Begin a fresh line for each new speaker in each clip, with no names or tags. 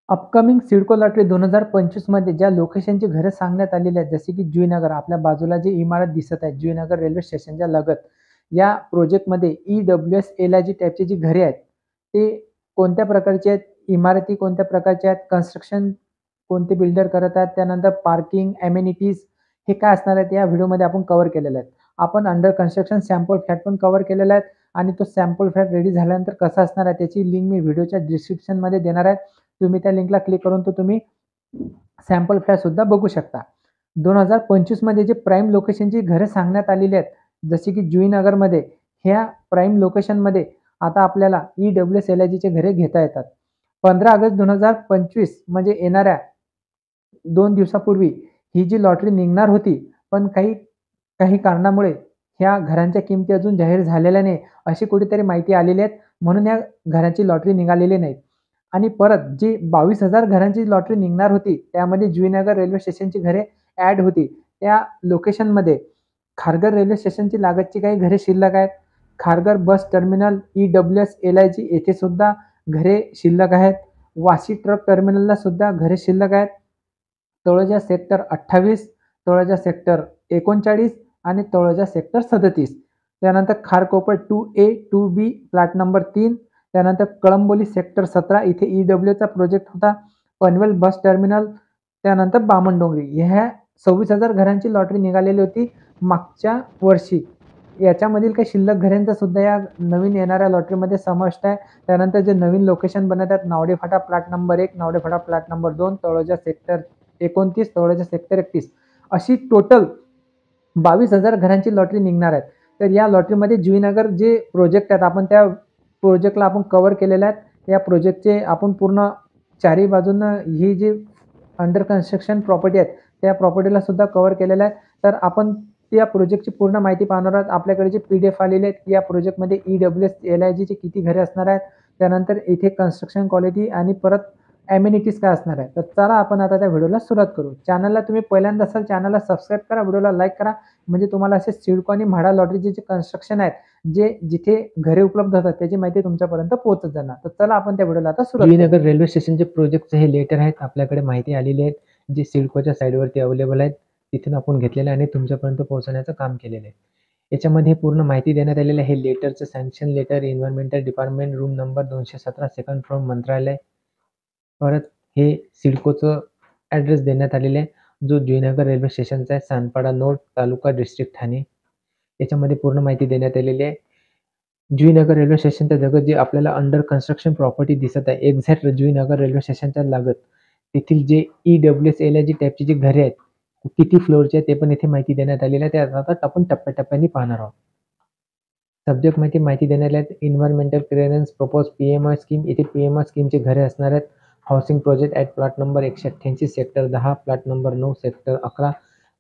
Upcoming CIDCO lottery 2025 मध्ये ज्या लोकेशनची घरं सांगण्यात आलेली आहेत, जसे की जुईनगर आपल्या बाजूला जी इमारत दिसत आहे, जुईनगर रेल्वे स्टेशनच्या लगत. या प्रोजेक्टमध्ये EWS, LIG टाइपची जी घरे आहेत, ते कोणत्या प्रकारचे आहेत, इमारती कोणत्या प्रकारच्या आहेत, कन्स्ट्रक्शन कोणते बिल्डर करत आहेत, त्यानंतर पार्किंग, अमेनिटीज हे काय असणार आहेत, या व्हिडिओमध्ये आपण कव्हर केलेलं आहे. आपण अंडर कन्स्ट्रक्शन सॅम्पल फ्लॅट पण कव्हर केलेला आहे आणि तो सॅम्पल फ्लॅट रेडी झाल्यानंतर कसा असणार आहे, त्याची लिंक मी व्हिडिओच्या डिस्क्रिप्शनमध्ये देणार आहे. तुम्ही त्या लिंकला क्लिक करून तुम्ही सॅम्पल फ्लॅट सुद्धा बघू शकता. 2025 मध्ये जे प्राईम लोकेशनची घरं सांगण्यात आलेली आहेत, जसे की जुईनगरमध्ये, ह्या प्राईम लोकेशनमध्ये आता आपल्याला EWS, LIGचे घरे घेता येतात. 15 ऑगस्ट 2025 म्हणजे येणाऱ्या 2 दिवसापूर्वी ही जी लॉटरी निघणार होती, पण काही काही कारणामुळे ह्या घरांच्या किमती अजून जाहीर झालेल्या नाही, अशी कुठेतरी माहिती आलेली आहे. म्हणून या घरांची लॉटरी निघालेली नाही. आणि परत जी 22,000 घरांची लॉटरी निघणार होती, त्यामध्ये जुईनगर रेल्वे स्टेशनची घरे ॲड होती. त्या लोकेशनमध्ये खारघर रेल्वे स्टेशनची लागतची काही घरे शिल्लक आहेत. Kharghar bus terminal, EWS, LIG येथे सुद्धा घरे शिल्लक आहेत. वाशी ट्रक टर्मिनलला सुद्धा घरे शिल्लक आहेत. तळोजा सेक्टर 28, तळोजा सेक्टर 39 आणि तळोजा सेक्टर 37. त्यानंतर Kharkopar 2A, 2B plot number 3. त्यानंतर कळंबोली सेक्टर 17 इथे EWचा प्रोजेक्ट होता. पनवेल बस टर्मिनल, त्यानंतर बामणडोंगरी. ह्या 26,000 घरांची लॉटरी निघालेली होती मागच्या वर्षी. याच्यामधील काही शिल्लक घरांचा सुद्धा या नवीन येणाऱ्या लॉटरीमध्ये समाविष्ट आहे. त्यानंतर जे नवीन लोकेशन बनत आहेत, नावडे फाटा प्लॅट नंबर 1, नावडे फाटा plot number 2, Taloja sector 29, Taloja sector 31 अशी टोटल 22,000 घरांची लॉटरी निघणार आहेत. तर या लॉटरीमध्ये जुईनगर जे प्रोजेक्ट आहेत, आपण त्या प्रोजेक्टला आपण कव्हर केलेले आहेत. या प्रोजेक्टचे आपण पूर्ण चारही बाजूनं ही जी अंडर कन्स्ट्रक्शन प्रॉपर्टी आहेत, त्या प्रॉपर्टीला सुद्धा कव्हर केलेलं आहे. तर आपण त्या प्रोजेक्टची पूर्ण माहिती पाहणार आहोत. आपल्याकडे जे PDF आलेले आहेत, या प्रोजेक्टमध्ये EWS, LIGचे किती घरे असणार आहेत, त्यानंतर इथे कन्स्ट्रक्शन क्वालिटी आणि परत अमेनिटीज काय असणार आहे. तर चला आपण आता त्या व्हिडिओला सुरुवात करू. चॅनलला तुम्ही पहिल्यांदा असाल, चॅनलला सबस्क्राईब करा, व्हिडिओला लाईक करा, म्हणजे तुम्हाला असे सिडको आणि म्हाडा लॉटरीचे जे कन्स्ट्रक्शन आहेत, जे जिथे घरे उपलब्ध होतात, त्याची माहिती तुमच्यापर्यंत पोहोचत जाणार. तर चला आपण त्या व्हिडिओला आता सुरुवात करू. जुईनगर रेल्वे स्टेशनचे प्रोजेक्टचे हे लेटर आहेत, आपल्याकडे माहिती आलेली आहेत, जे सिडकोच्या साईडवरती अवेलेबल आहेत. तिथून आपण घेतलेलं आणि तुमच्यापर्यंत पोहोचवण्याचं काम केलेलं आहे. याच्यामध्ये पूर्ण माहिती देण्यात आलेली आहे. लेटरचं sanction letter, environmental department, room number 217, second floor, Mantralaya. परत हे सिडकोचं ॲड्रेस देण्यात आलेले आहे, जो जुईनगर रेल्वे स्टेशनचा आहे, सानपाडा नोड, तालुका, डिस्ट्रिक्ट ठाणे. याच्यामध्ये पूर्ण माहिती देण्यात आलेली आहे. जुईनगर रेल्वे स्टेशनच्या जवळ जी आपल्याला अंडर कन्स्ट्रक्शन प्रॉपर्टी दिसत आहे, एक्झॅक्ट जुईनगर रेल्वे स्टेशनच्या लागत तेथील जे EWS, LIG टाईपची जी घरे आहेत, किती फ्लोअरचे आहेत, ते पण इथे माहिती देण्यात आलेली आहे. ते आता आपण टप्प्याटप्प्याने पाहणार आहोत. सब्जेक्ट माहिती देण्यात आहेत. Environmental clearance propose PMI scheme, इथे PMI स्कीमचे घरे असणार आहेत. Housing project at plot number 188, sector 10, plot number 9, sector 11,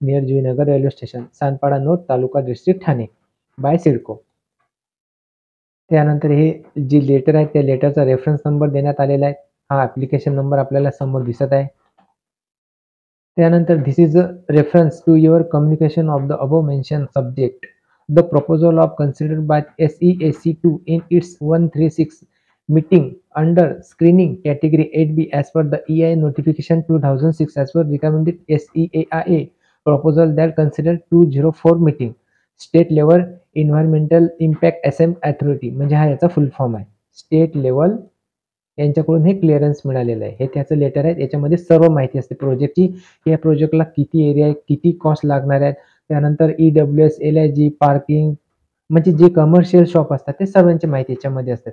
near Juinagar railway station, Sanpada node, taluka, district Thane, by CIDCO. त्यानंतर हे जे लेटर आहे, त्या लेटरचा रेफरन्स नंबर देण्यात आलेला आहे. हा ॲप्लिकेशन नंबर आपल्याला समोर दिसत आहे. त्यानंतर this is a reference to your communication of the above mention subject. The proposal of considered by SEAC2 in its 136 meeting under screening category 8B as per the EI notification 2006 as per recommended SEAIA proposal that considered 204 meeting state level environmental impact assessment authority, म्हणजे हा याचा फुल form आहे. State level यांच्याकडून हे clearance मिळालेलं आहे. हे त्याचं लेटर आहे. याच्यामध्ये सर्व माहिती असते प्रोजेक्टची. या प्रोजेक्टला किती एरिया आहे, किती कॉस्ट लागणार आहे, त्यानंतर EWS, LIG, पार्किंग, म्हणजे जे कमर्शियल शॉप असतात ते सर्वांची माहिती याच्यामध्ये असते.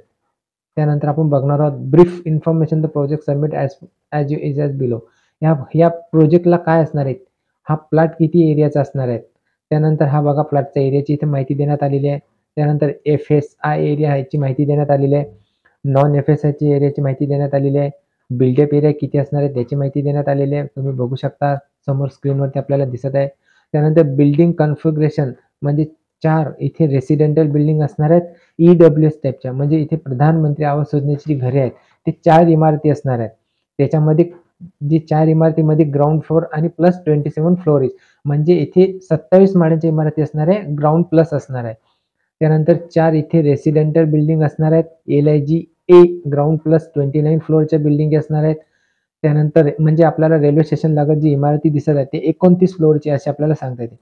त्यानंतर आपण बघणार आहोत brief information the project submit as is as below. या प्रोजेक्टला काय असणार आहे, हा प्लॉट किती एरियाचा असणार आहे. त्यानंतर हा बघा प्लॉटच्या एरियाची इथे माहिती देण्यात आलेली आहे. त्यानंतर FSI एरिया ह्याची माहिती देण्यात आलेली आहे. नॉन FSIची एरियाची माहिती देण्यात आलेली आहे. बिल्डअप एरिया किती असणार आहे त्याची माहिती देण्यात आलेली आहे. तुम्ही बघू शकता समोर स्क्रीनवरती आपल्याला दिसत आहे. त्यानंतर बिल्डिंग कन्फिगरेशन, म्हणजे 4 इथे रेसिडेंटल बिल्डिंग असणार आहेत EWS टाईपच्या, म्हणजे इथे प्रधानमंत्री आवास योजनेची जी घरे आहेत ते 4 इमारती असणार आहेत. त्याच्यामध्ये जी 4 इमारतीमध्ये ग्राउंड फ्लोअर आणि प्लस 27 फ्लोअर, म्हणजे इथे 27 माळ्यांच्या इमारती असणार आहे, ग्राउंड प्लस असणार आहे. त्यानंतर 4 इथे रेसिडेंटल बिल्डिंग असणार आहेत. LIG A ग्राउंड प्लस 29 फ्लोअरच्या बिल्डिंग असणार आहेत. त्यानंतर म्हणजे आपल्याला रेल्वे स्टेशन लागत जी इमारती दिसत आहे ते 29 फ्लोअरची असे आपल्याला सांगता येते.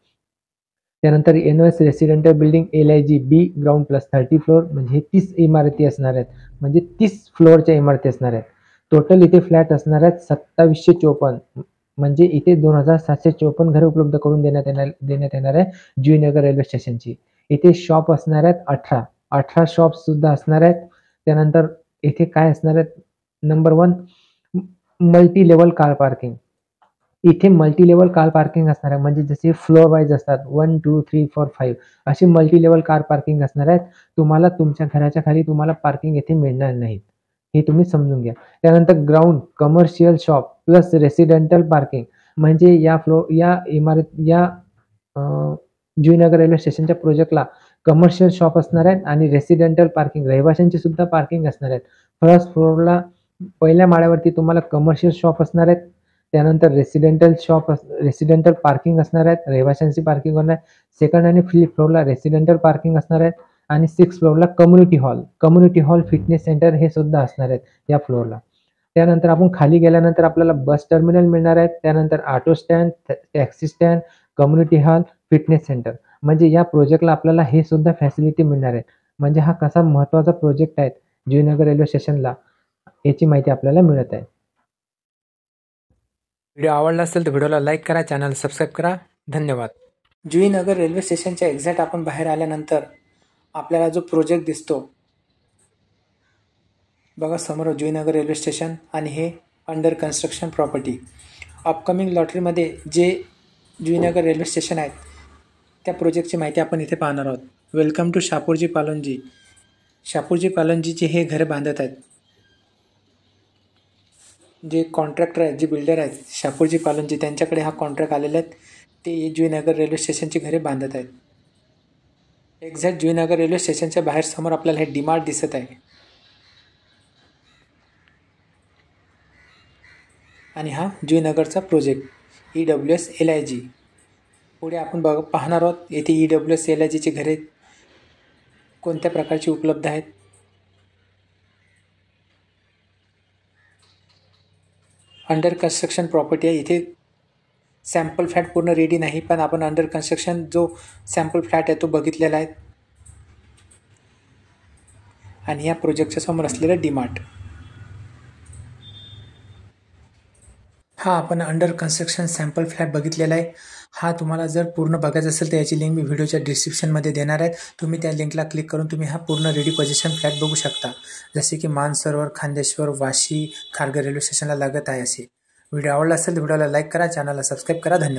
त्यानंतर एनओएस रेसिडेंटल बिल्डिंग LIG बी ग्राउंड प्लस 30 फ्लोअर म्हणजे हे 30 इमारती असणार आहेत, म्हणजे 30 फ्लोअरच्या इमारती असणार आहेत. टोटल इथे फ्लॅट असणार आहेत 2754, म्हणजे इथे 2754 घरे उपलब्ध करून देण्यात येणार आहे जुईनगर रेल्वे स्टेशनची. इथे शॉप असणार आहेत 18 शॉप्स सुद्धा असणार आहेत. त्यानंतर इथे काय असणार आहेत, number 1 multi level car parking. इथे मल्टी लेवल कार पार्किंग असणार आहे, म्हणजे जसे फ्लोअर वाईज असतात 1 2 3 4 5 अशी मल्टी लेवल कार पार्किंग असणार आहेत. तुम्हाला तुमच्या घराच्या खाली तुम्हाला पार्किंग येथे मिळणार नाहीत, हे तुम्ही समजून घ्या. त्यानंतर ground commercial shop plus residential parking, म्हणजे या जुईनगर रेल्वे स्टेशनच्या प्रोजेक्टला कमर्शियल शॉप असणार आहेत आणि रेसिडेंटल पार्किंग रहिवाशांची सुद्धा पार्किंग असणार आहेत. फर्स्ट फ्लोअरला पहिल्या माळ्यावरती तुम्हाला कमर्शियल शॉप असणार आहेत. त्यानंतर रेसिडेंटल पार्किंग असणार आहेत, रहिवाशांची पार्किंग होणार आहे. सेकंड आणि 5th फ्लोअरला रेसिडेंटल पार्किंग असणार आहेत आणि 6th फ्लोअरला कम्युनिटी हॉल फिटनेस सेंटर हे सुद्धा असणार आहेत या फ्लोअरला. त्यानंतर आपण खाली गेल्यानंतर आपल्याला बस टर्मिनल मिळणार आहेत. त्यानंतर auto stand, taxi stand, community hall, fitness centre, म्हणजे या प्रोजेक्टला आपल्याला हे सुद्धा फॅसिलिटी मिळणार आहे. म्हणजे हा कसा महत्त्वाचा प्रोजेक्ट आहे जुईनगर रेल्वे स्टेशनला, याची माहिती आपल्याला मिळत आहे. व्हिडिओ आवडला असेल तर व्हिडिओला लाईक करा, चॅनल सबस्क्राईब करा. धन्यवाद. जुईनगर रेल्वे स्टेशनच्या एक्झॅक्ट आपण बाहेर आल्यानंतर आपल्याला जो प्रोजेक्ट दिसतो बघा समोर, जुईनगर रेल्वे स्टेशन, आणि हे अंडर कन्स्ट्रक्शन प्रॉपर्टी. अपकमिंग लॉटरीमध्ये जे जुईनगर रेल्वे स्टेशन आहेत त्या प्रोजेक्टची माहिती आपण इथे पाहणार आहोत. Welcome to Shapoorji Pallonji. शापूरजी पालोनजीचे हे घरे बांधत आहेत. जे कॉन्ट्रॅक्टर आहेत, जे बिल्डर आहेत शापूरजी पालोनजी, त्यांच्याकडे हा कॉन्ट्रॅक्ट आलेले आहेत. ते जुईनगर रेल्वे स्टेशनची घरे बांधत आहेत. एक्झॅक्ट जुईनगर रेल्वे स्टेशनच्या बाहेर समोर आपल्याला हे डीमार्ट दिसत आहे, आणि हा जुईनगरचा प्रोजेक्ट EWS LIG. पुढे आपण पाहणार आहोत येथे EWS LIGची घरे कोणत्या प्रकारची उपलब्ध आहेत. अंडर कन्स्ट्रक्शन प्रॉपर्टी आहे. इथे सॅम्पल फ्लॅट पूर्ण रेडी नाही, पण आपण अंडर कन्स्ट्रक्शन जो सॅम्पल फ्लॅट आहे तो बघितलेला आहे. आणि या प्रोजेक्टच्या समोर असलेलं डीमार्ट. हा आपण अंडर कन्स्ट्रक्शन सॅम्पल फ्लॅट बघितलेला आहे. हा तुम्हाला जर पूर्ण बघायचा असेल तर याची लिंक मी व्हिडिओच्या डिस्क्रिप्शनमध्ये देणार आहे. तुम्ही त्या लिंकला क्लिक करून तुम्ही हा पूर्ण रेडी पोझिशन फ्लॅट बघू शकता, जसे की मानसरोवर, खांदेश्वर, वाशी, खारघर रेल्वे स्टेशनला लागत आहे असे. व्हिडिओ आवडला असेल तर व्हिडिओला लाईक करा, चॅनलला सबस्क्राईब करा. धन्यवाद.